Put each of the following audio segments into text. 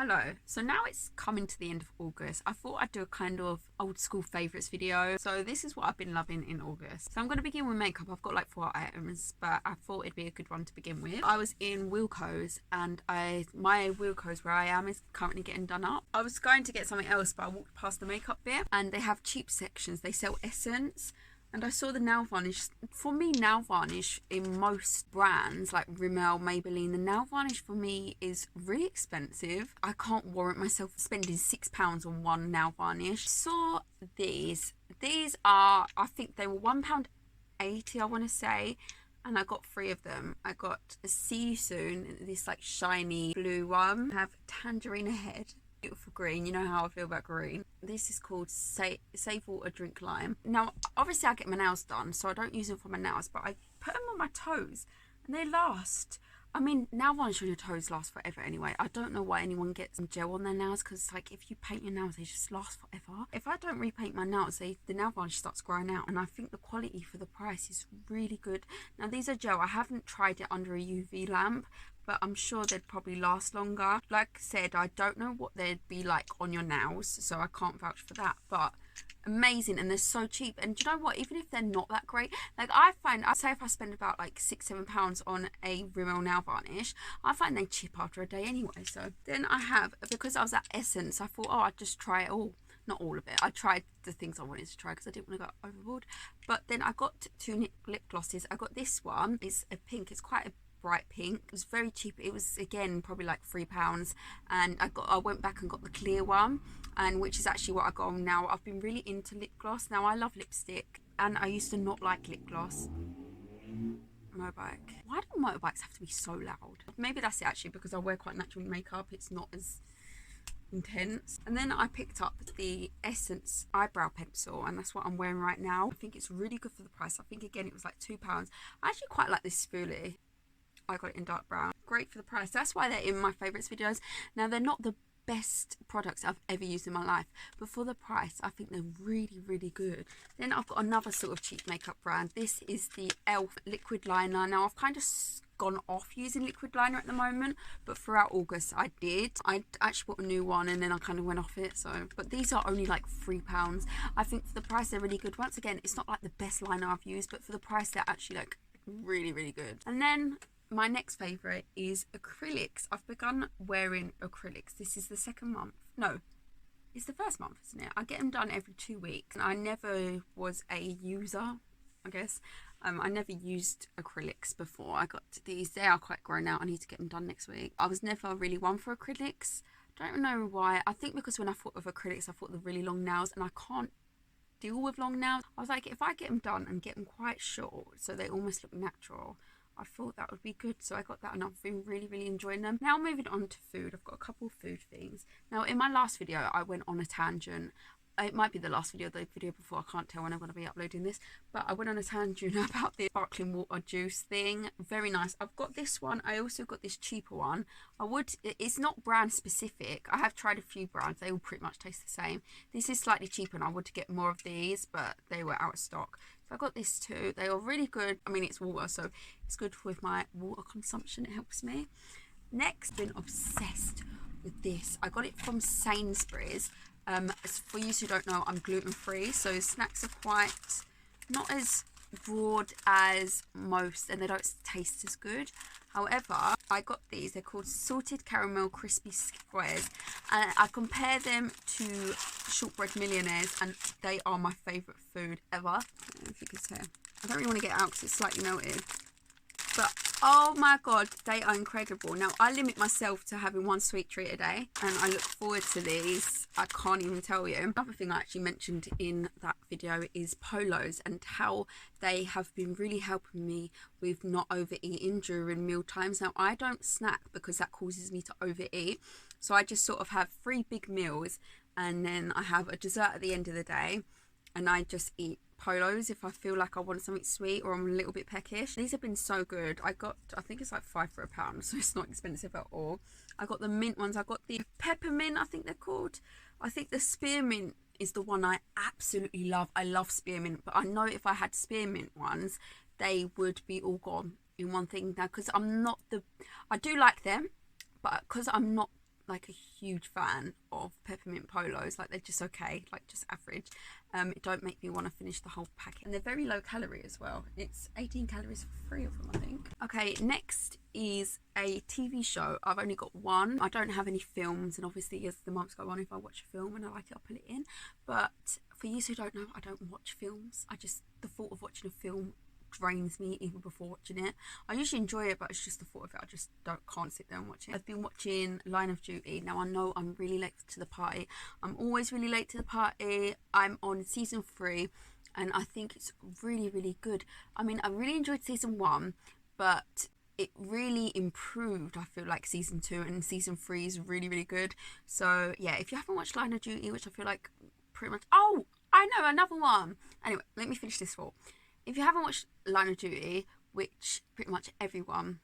Hello. So now it's coming to the end of August. I thought I'd do a kind of old school favourites video. So this is what I've been loving in August. So I'm going to begin with makeup. I've got like 4 items, but I thought it'd be a good one to begin with. I was in Wilko's and my Wilko's where I am is currently getting done up. I was going to get something else, but I walked past the makeup bit and they have cheap sections. They sell Essence. And I saw the nail varnish. For me, nail varnish in most brands like Rimmel, Maybelline, the nail varnish for me is really expensive. I can't warrant myself spending £6 on one nail varnish. Saw these. These are, I think they were £1.80, I want to say. And I got 3 of them. I got a See You Soon, this like shiny blue one. I have Tangerine Head. Beautiful green. You know how I feel about green. This is called Save Water Drink Lime. Now obviously I get my nails done, so I don't use them for my nails, but I put them on my toes and they last. I mean, nail varnish on your toes lasts forever anyway. I don't know why anyone gets some gel on their nails, because like if you paint your nails they just last forever. If I don't repaint my nails, the nail varnish starts growing out, and I think the quality for the price is really good. Now these are gel. I haven't tried it under a UV lamp, but I'm sure they'd probably last longer. Like I said, I don't know what they'd be like on your nails, so I can't vouch for that, but amazing. And they're so cheap. And do you know what, even if they're not that great, like I'd say if I spend about like £6-7 on a Rimmel nail varnish, I find they chip after a day anyway. So then I have, because I was at Essence, I thought, oh, I'd just try it all. Not all of it. I tried the things I wanted to try because I didn't want to go overboard. But then I got 2 lip glosses. I got this one. It's a pink. It's quite a bright pink. It was very cheap. It was again probably like £3, and I went back and got the clear one, and which is actually what I got on now. I've been really into lip gloss. Now I love lipstick, and I used to not like lip gloss. Motorbike. Why do motorbikes have to be so loud? Maybe that's it actually, because I wear quite natural makeup. It's not as intense. And then I picked up the Essence eyebrow pencil, and that's what I'm wearing right now. I think it's really good for the price. I think again it was like £2. I actually quite like this spoolie. I got it in dark brown. Great for the price. That's why they're in my favourites videos. Now they're not the best products I've ever used in my life, but for the price I think they're really, really good. Then I've got another sort of cheap makeup brand. This is the e.l.f. liquid liner. Now I've kind of gone off using liquid liner at the moment, but throughout August I did. I actually bought a new one and then I kind of went off it. So, but these are only like £3. I think for the price they're really good. Once again, it's not like the best liner I've used, but for the price they're actually like really, really good. And then my next favourite is acrylics. I've begun wearing acrylics. This is the second month. No, it's the first month, isn't it? I get them done every 2 weeks. And I never was a user, I guess. I never used acrylics before. I got these. They are quite grown out. I need to get them done next week. I was never really one for acrylics. Don't know why. I think because when I thought of acrylics, I thought the really long nails, and I can't deal with long nails. I was like, if I get them done and get them quite short so they almost look natural, I thought that would be good. So I got that and I've been really, really enjoying them. Now moving on to food. I've got a couple of food things. Now in my last video I went on a tangent. It might be the last video, the video before, I can't tell when I'm going to be uploading this, but I went on a tangent about the sparkling water juice thing. Very nice. I've got this one. I also got this cheaper one. It's not brand specific. I have tried a few brands. They all pretty much taste the same. This is slightly cheaper and I would get more of these, but they were out of stock. So I got this too. They are really good. I mean, it's water, so it's good with my water consumption. It helps me. Next, been obsessed with this. I got it from Sainsbury's. For you who don't know, I'm gluten-free, so snacks are quite not as broad as most, and they don't taste as good. However, I got these. They're called salted caramel crispy squares, and I compare them to shortbread millionaires, and they are my favourite food ever. I don't know if you can tell. I don't really want to get it out because it's slightly melted, but oh my god, they are incredible. Now I limit myself to having 1 sweet treat a day, and I look forward to these. I can't even tell you. Another thing I actually mentioned in that video is Polos, and how they have been really helping me with not overeating during meal times. Now I don't snack because that causes me to overeat, so I just sort of have 3 big meals and then I have a dessert at the end of the day, and I just eat Polos if I feel like I want something sweet or I'm a little bit peckish. These have been so good. I think it's like 5 for £1, so it's not expensive at all. I got the mint ones. I got the peppermint, I think they're called. I think the spearmint is the one I absolutely love. I love spearmint, but I know if I had spearmint ones, they would be all gone in one thing now, because I do like them, but because I'm not like a huge fan of peppermint polos. Like they're just okay, like just average. It don't make me want to finish the whole packet, and they're very low calorie as well. It's 18 calories for 3 of them, I think. Okay, next is a TV show. I've only got one. I don't have any films, and obviously as the months go on, if I watch a film and I like it, I'll put it in. But for you who don't know, I don't watch films. The thought of watching a film drains me even before watching it. I usually enjoy it, but it's just the thought of it. I just can't sit there and watch it. I've been watching Line of Duty. Now I know I'm really late to the party. I'm always really late to the party. I'm on season 3 and I think it's really, really good. I mean, I really enjoyed season 1, but it really improved, I feel like, season 2, and season 3 is really, really good. So yeah, if you haven't watched Line of Duty, which I feel like pretty much, oh, I know another one. Anyway, let me finish this thought. If you haven't watched Line of Duty, which pretty much everyone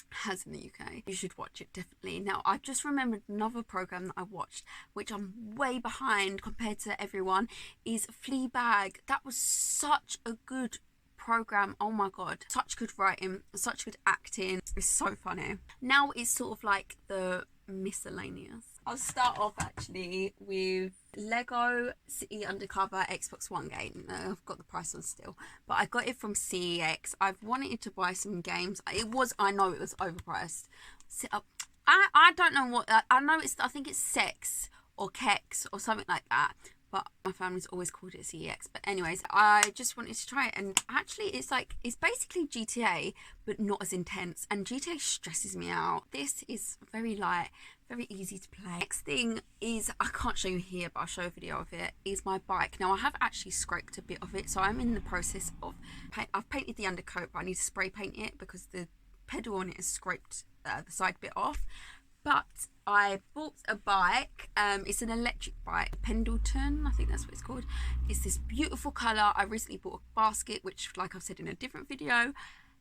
has in the UK, you should watch it, definitely. Now, I just remembered another programme that I watched, which I'm way behind compared to everyone, is Fleabag. That was such a good programme. Oh my god, such good writing, such good acting. It's so funny. Now it's sort of like the miscellaneous. I'll start off actually with Lego City Undercover Xbox One game. I've got the price on still, but I got it from CEX. I've wanted to buy some games. I know it was overpriced. I don't know what, I know I think it's Sex or Kex or something like that, but my family's always called it CEX. But anyways, I just wanted to try it, and actually it's basically GTA but not as intense, and GTA stresses me out. This is very light, very easy to play. Next thing is, I can't show you here, but I'll show a video of it, is my bike. Now I have actually scraped a bit of it, so I'm in the process of I've painted the undercoat, but I need to spray paint it because the pedal on it has scraped the side bit off. But I bought a bike. It's an electric bike, Pendleton, I think that's what it's called. It's this beautiful colour. I recently bought a basket, which, like I've said in a different video,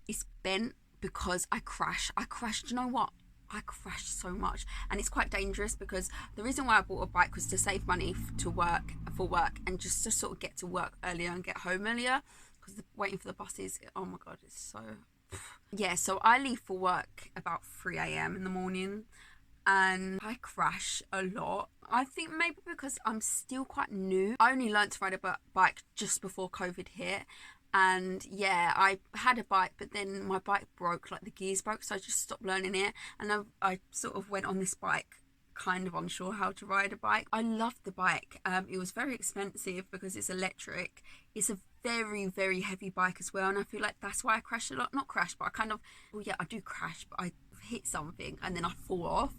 is bent because I crashed. Do you know what? I crashed so much, and it's quite dangerous, because the reason why I bought a bike was to save money for work, and just to sort of get to work earlier and get home earlier, because waiting for the buses, oh my god, it's so yeah. So I leave for work about 3 a.m. in the morning, and I crash a lot. I think maybe because I'm still quite new. I only learned to ride a bike just before COVID hit, and yeah, I had a bike, but then my bike broke, like the gears broke, so I just stopped learning it, and I sort of went on this bike kind of unsure how to ride a bike. I loved the bike. It was very expensive because it's electric. It's a very, very heavy bike as well, and I feel like that's why I crash a lot. Not crash, but I kind of, well yeah, I do crash, but I hit something and then I fall off,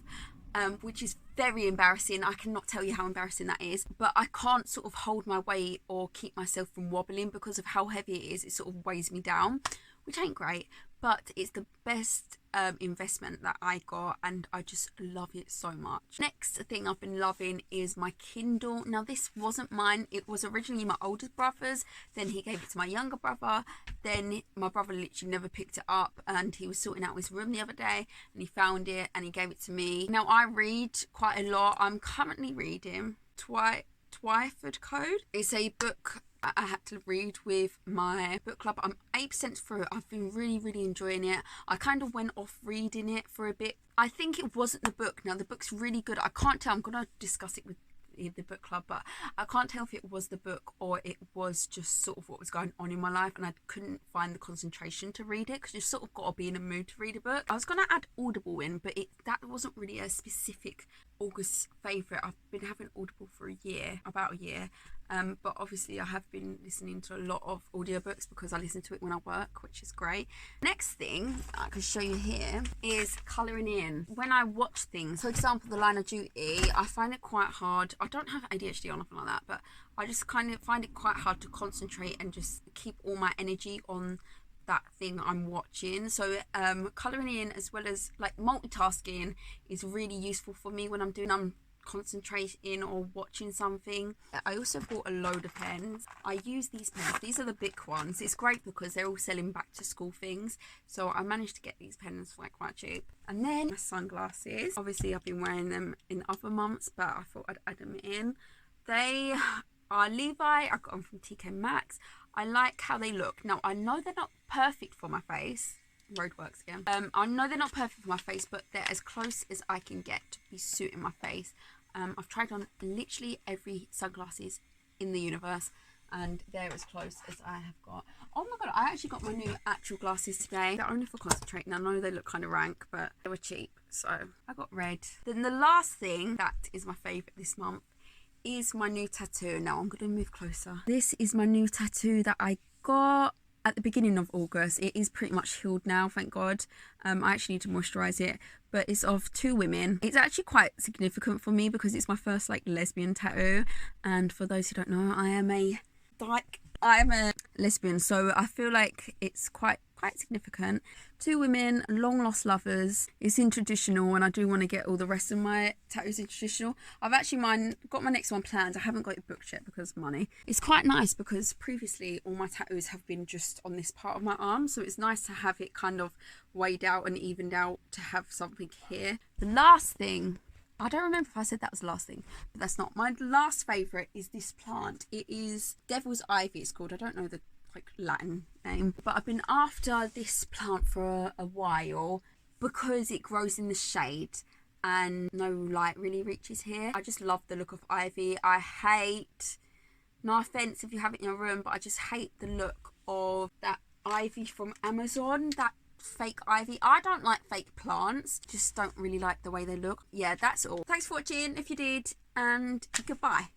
which is very embarrassing. I cannot tell you how embarrassing that is, but I can't sort of hold my weight or keep myself from wobbling because of how heavy it is. It sort of weighs me down, which ain't great, but it's the best investment that I got, and I just love it so much. Next thing I've been loving is my Kindle. Now this wasn't mine, it was originally my oldest brother's, then he gave it to my younger brother, then my brother literally never picked it up, and he was sorting out his room the other day and he found it and he gave it to me. Now I read quite a lot. I'm currently reading Twyford Code. It's a book I had to read with my book club. I'm 8% through it. I've been really, really enjoying it. I kind of went off reading it for a bit. I think it wasn't the book. Now the book's really good. I can't tell. I'm going to discuss it with the book club, but I can't tell if it was the book or it was just sort of what was going on in my life, and I couldn't find the concentration to read it, because you've sort of got to be in a mood to read a book. I was going to add Audible in, but that wasn't really a specific August favourite. I've been having Audible for about a year, but obviously I have been listening to a lot of audiobooks because I listen to it when I work, which is great. Next thing I can show you here is colouring in. When I watch things, for example the Line of Duty, I find it quite hard. I don't have ADHD or nothing like that, but I just kind of find it quite hard to concentrate and just keep all my energy on that thing I'm watching. So colouring in as well as like multitasking is really useful for me when I'm concentrating or watching something. I also bought a load of pens. I use these pens. These are the big ones. It's great because they're all selling back to school things, so I managed to get these pens for like quite cheap. And then my sunglasses. Obviously I've been wearing them in other months, but I thought I'd add them in. They are Levi. I got them from TK Maxx. I like how they look. Now I know they're not perfect for my face, roadworks again. I know they're not perfect for my face, but they're as close as I can get to be suiting my face. I've tried on literally every sunglasses in the universe, and they're as close as I have got. Oh my god, I actually got my new actual glasses today. They're only for concentrating. I know they look kind of rank, but they were cheap, so I got red. Then the last thing that is my favourite this month is my new tattoo. Now I'm going to move closer. This is my new tattoo that I got at the beginning of August. It is pretty much healed now, thank God. I actually need to moisturize it, but it's of two women. It's actually quite significant for me because it's my first like lesbian tattoo, and for those who don't know, I am a lesbian, so I feel like it's quite significant. Two women, long lost lovers. It's in traditional, and I do want to get all the rest of my tattoos in traditional. I've actually got my next one planned. I haven't got it booked yet because of money. It's quite nice because previously all my tattoos have been just on this part of my arm, so it's nice to have it kind of weighed out and evened out to have something here. The last thing, I don't remember if I said that was the last thing, but that's not. My last favourite is this plant. It is Devil's Ivy, it's called. I don't know the like Latin name, but I've been after this plant for a while because it grows in the shade and no light really reaches here. I just love the look of ivy. I hate, no offense if you have it in your room, but I just hate the look of that ivy from Amazon, that fake ivy. I don't like fake plants, just don't really like the way they look. Yeah, that's all. Thanks for watching if you did, and goodbye.